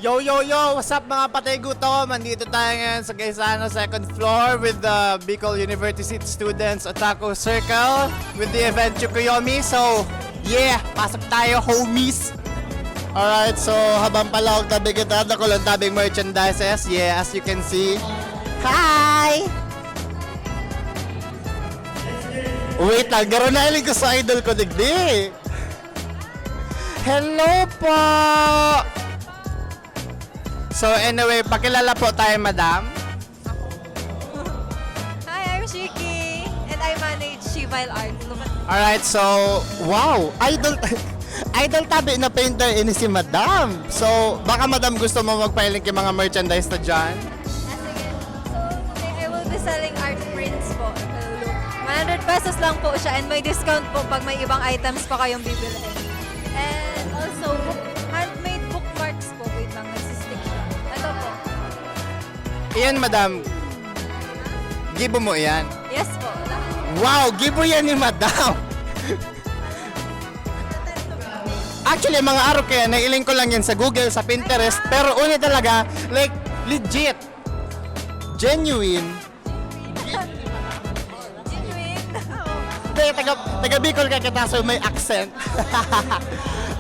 Yo, yo, yo! What's up mga patay gutom? Andito tayo ngayon sa Gaisano second floor with the Bicol University students Otaku Circle with the event Chukuyomi. So, yeah! Pasok tayo, homies! Alright, so habang palawag tabi kita, nakulong tabing merchandises. Yeah, as you can see. Hi! Wait lang, garo na ilig ko sa idol ko digdi. Hello po! So anyway, pakilala po tayo, madam. Hi, I'm Shiki, and I manage Shivile Art. Alright, so, wow! Idol tabi na painter ini si madam. So, baka madam gusto mo magpailing yung mga merchandise na dyan? Sige. So, today I will be selling art prints po. 100 pesos lang po siya, and may discount po pag may ibang items pa kayong bibili. And also, handmade bookmarks po. Wait lang, nagsistick siya. Ito po. Iyan, madam. Gibo mo yan. Yes po. Wow! Gibo yan ni madam! Actually, mga araw kaya, nailing ko lang yan sa Google, sa Pinterest, pero una talaga, like, legit. Genuine. Genuine. Hindi, taga Bicol ka kita, so may accent.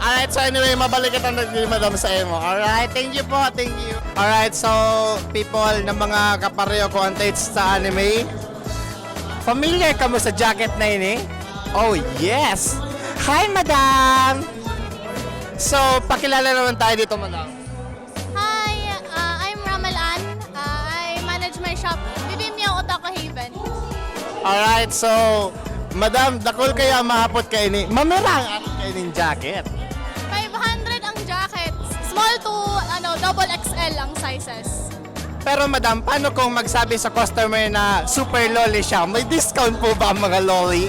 Alright, so anyway, mabalik kita na ni madam sa emo. Alright, thank you po, thank you. Alright, so people na mga kapareho ko ang taste sa anime, familiar ka mo sa jacket na ini? Oh, yes! Hi, madam! So, pakilala naman tayo dito, madam. Hi, I'm Ramalan. I manage my shop, Bibimyo Otaku Haven. Alright, so, madam, dakol kaya mahapot kayo ni, mamirang ating kayo ng jacket. 500 ang jacket. Small to double XL ang sizes. Pero madam, paano kung magsabi sa customer na super lolly siya? May discount po ba ang mga lolly?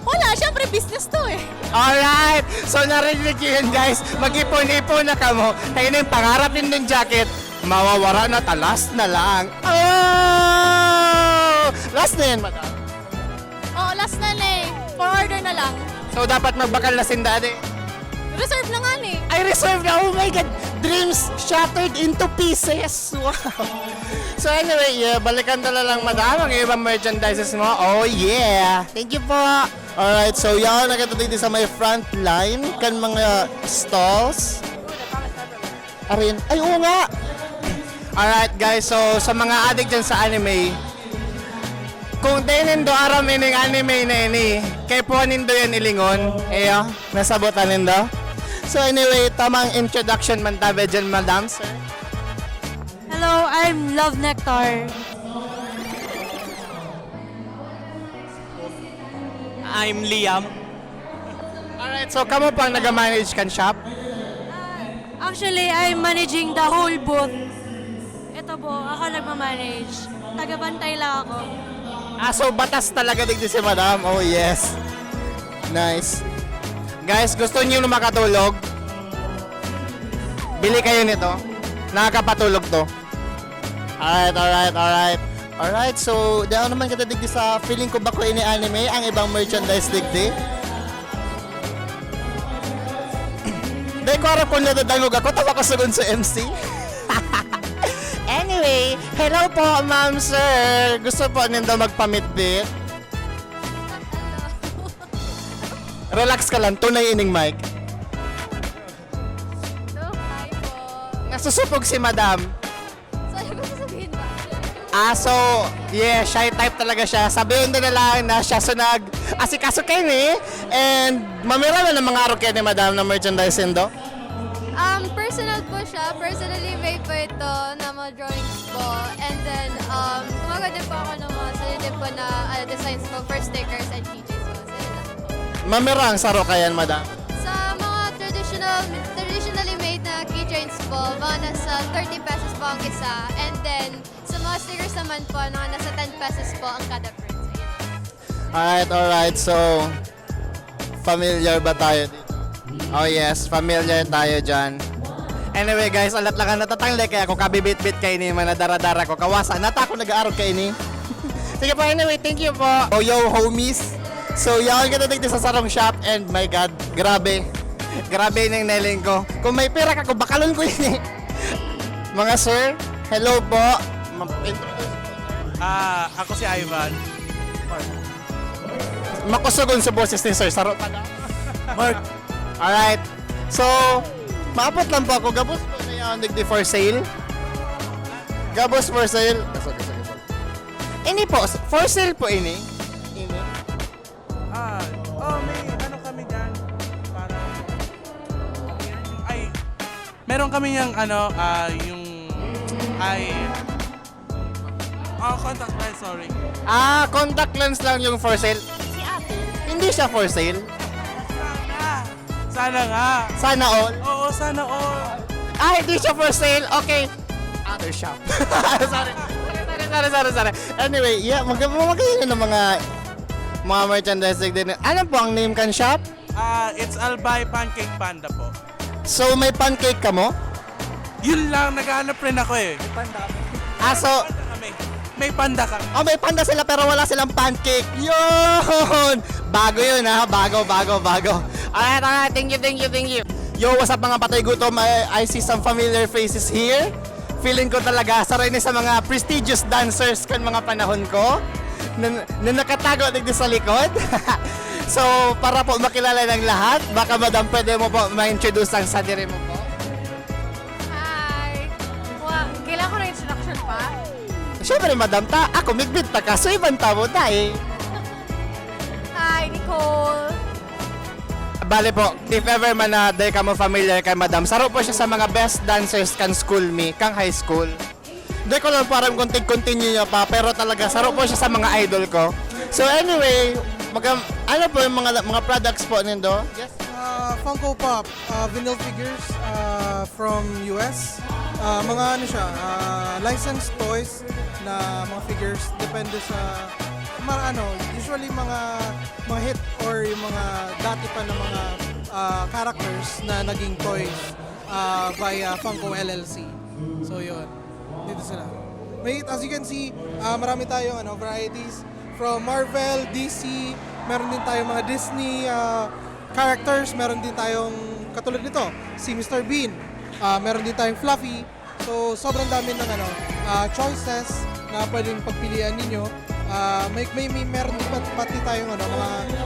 Wala, syempre business to eh. Alright! So narinig nyo yun guys, mag-ipon-ipon na kamo. Kaya na yung pangarap din ng jacket, mawawara na talas na lang. Oh! Last na yan, madam. Oh, last na eh. For order na lang. So dapat magbakal na sindade. Reserve na nga eh. I reserve na, oh my God! Dreams shattered into pieces! Wow! So anyway, yeah, balikan na lang madam ang ibang merchandises mo. Oh yeah! Thank you po! Alright, so yan, nakita dito sa may front line kan mga stalls. Arin, ay oo nga! Alright guys, so sa mga addict dyan sa anime, kung nindo aram ining anime na ini, kay po nindo yan ilingon, eyo, nasabotan nindo. So anyway, tamang introduction man tabi dyan, madam, sir. Hello, I'm Love Nectar. I'm Liam. Alright, so kamo pang nag-manage kan shop? Actually, I'm managing the whole booth. Ito po, ako nagmamanage. Tagabantay lang ako. Ah, so batas talaga digdi si madam. Oh yes. Nice. Guys, gusto niyo na makatulog? Bili kayo nito. Nakakapatulog to. Alright. Alright, so dahil naman kita digdi sa feeling ko ba ko ini anime ang ibang merchandise digdi. Dahil ko harap kung nadadangog ako, tawa ko sagun sa MC. Anyway, hello po ma'am sir. Gusto po nindo magpamitbit? Relax ka lang, tunay ining mic. So, hi po. Nasusupog si madam. So, ano ko sasabihin ba? Ah, so, yeah, shy type talaga siya. Sabihin na lang na siya sunag asikaso kayo ni. And mamira na ng mga araw kayo ni madam na merchandise do. Personal po siya. Personally made po ito na mga drawings po. And then, gumagawa din po ako ng mga sarili din po na designs po for stickers and keychains po. So, yun lang po. Mamira ang saro kayan, madam. Sa mga traditionally made na keychains po, mga nasa 30 pesos po ang isa. And then, sa mga stickers naman po, mga nasa 10 pesos po ang kada print. So, yun. Alright. So, familiar ba tayo dito? Oh yes, familiar tayo dyan. Anyway guys, alat lang ang natatangle kaya ako kabibit-bit kayo ni mga dara-dara ko. Kawasan, nata ako nag-aaral kayo ni. Sige po, anyway, thank you po. Oh yo, homies. So, yakin ka na dito sa sarong shop and my God, grabe. Grabe yung nailing ko. Kung may pera ka, kung bakalon ko yun eh. Mga sir, hello po. Ako si Ivan. Makusugon sa boses ni sir. Sarot pa na. Mark. Alright. So, maapot lang po ako. Gabos po na yung nagdi for sale. Gabos for sale. Ini po, for sale po ini. Ini. May ano kami dyan. Para... Ay, meron kami yung ano, contact lens, sorry. Contact lens lang yung for sale. Si ate. Hindi siya for sale. Sana nga. Sana all. Oo, sana all. Hindi siya for sale. Okay. Other shop. sorry. Anyway, yeah, magkakaroon ng mga merchandising din. Ano po ang name kan shop? It's Albay Pancake Panda po. So, may pancake ka mo? Yun lang, naghahanap rin ako eh. So, May panda kami. may panda sila pero wala silang pancake. Yun! Bago yun ha. Bago. Alright. Thank you. Yo, what's up mga patay gutom? I see some familiar faces here. Feeling ko talaga, saray ni sa mga prestigious dancers kan mga panahon ko na nakatago dito sa likod. So, para po makilala ng lahat, baka madam pwede mo po ma-introduce ang sadiri mo po. Hi. Kailangan ko na introduction pa? Siyempre, madam, ako migbit ta ka, so ibang tabo ta eh. Hi, Nicole. Bale po, if ever man na day ka mo familiar kay madam, saro po siya sa mga best dancers kan school me, kang high school. Di ko lang parang continue niya pa, pero talaga saro po siya sa mga idol ko. So anyway, ano po yung mga products po nindo? Yes. Funko Pop, vinyl figures from US. Mga ano siya, licensed toys na mga figures depende sa usually mga hit or yung mga dati pa na mga characters na naging toys via Funko LLC. So yun, dito sila. As you can see, marami tayong varieties from Marvel, DC, meron din tayong mga Disney characters, meron din tayong katulad nito, si Mr. Bean, meron din tayong Fluffy. So sobrang dami ng choices na pwedeng pagpilian ninyo. Meron din pati tayong mga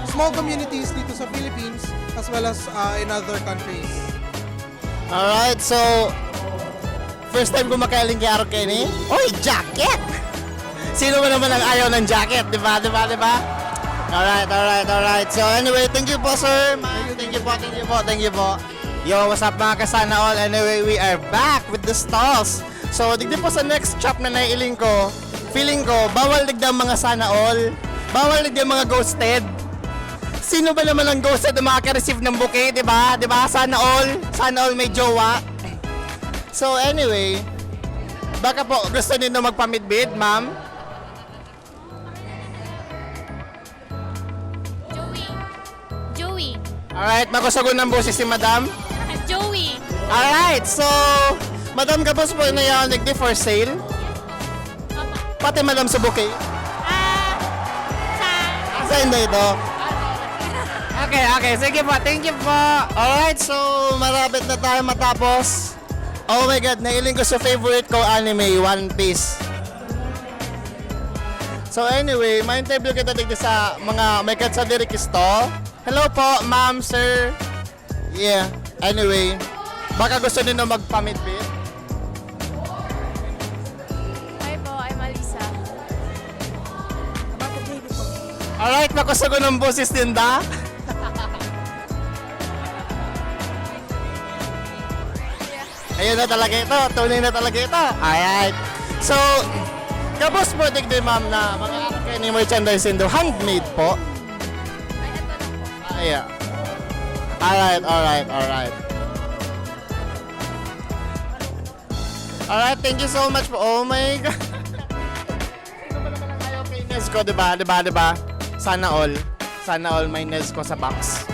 small communities dito sa Philippines as well as in other countries. Alright, so first time ko makailing kay Aro Kenny. Oy, jacket! Sino ba naman ang ayaw ng jacket? Diba? Alright. So anyway, thank you po sir. Thank you po. Yo, what's up mga kasana all? Anyway, we are back with the stalls. So, digdi po sa next shop na naiiling ko, feeling ko, bawal digdang mga sana all. Bawal digdang mga ghosted. Sino ba naman ang ghosted na makaka-receive ng bouquet, diba? Sana all may jowa. So anyway, baka po gusto niyo magpamidbid, ma'am? Joey. Alright, makusagon ng boses si madam. Joey. Alright, so, madam kapos po na yan, nagdi for sale. Pati madam sa bouquet. Saan na ito? Okay, sige po, thank you po. Alright, so, marabit na tayo matapos. Oh my God, nailing ko sa favorite ko anime, One Piece. So anyway, ma-interview kita dito sa mga may sa Derek Stall. Hello po, ma'am, sir. Yeah, anyway, baka gusto nyo magpamidbit. Hi po, I'm Alisa. Alright, makusagon ng boses din da. Ayun na talaga ito, tunay na talaga ito. Alright. So, kapos po digdi ma'am na mga Kenny merchandise do handmade po. Ay, ito lang po. Yeah. Alright. Alright, thank you so much po. Oh my God. Sino ba naman ang ayaw kay Nezco, diba? Sana all may Nezco sa box.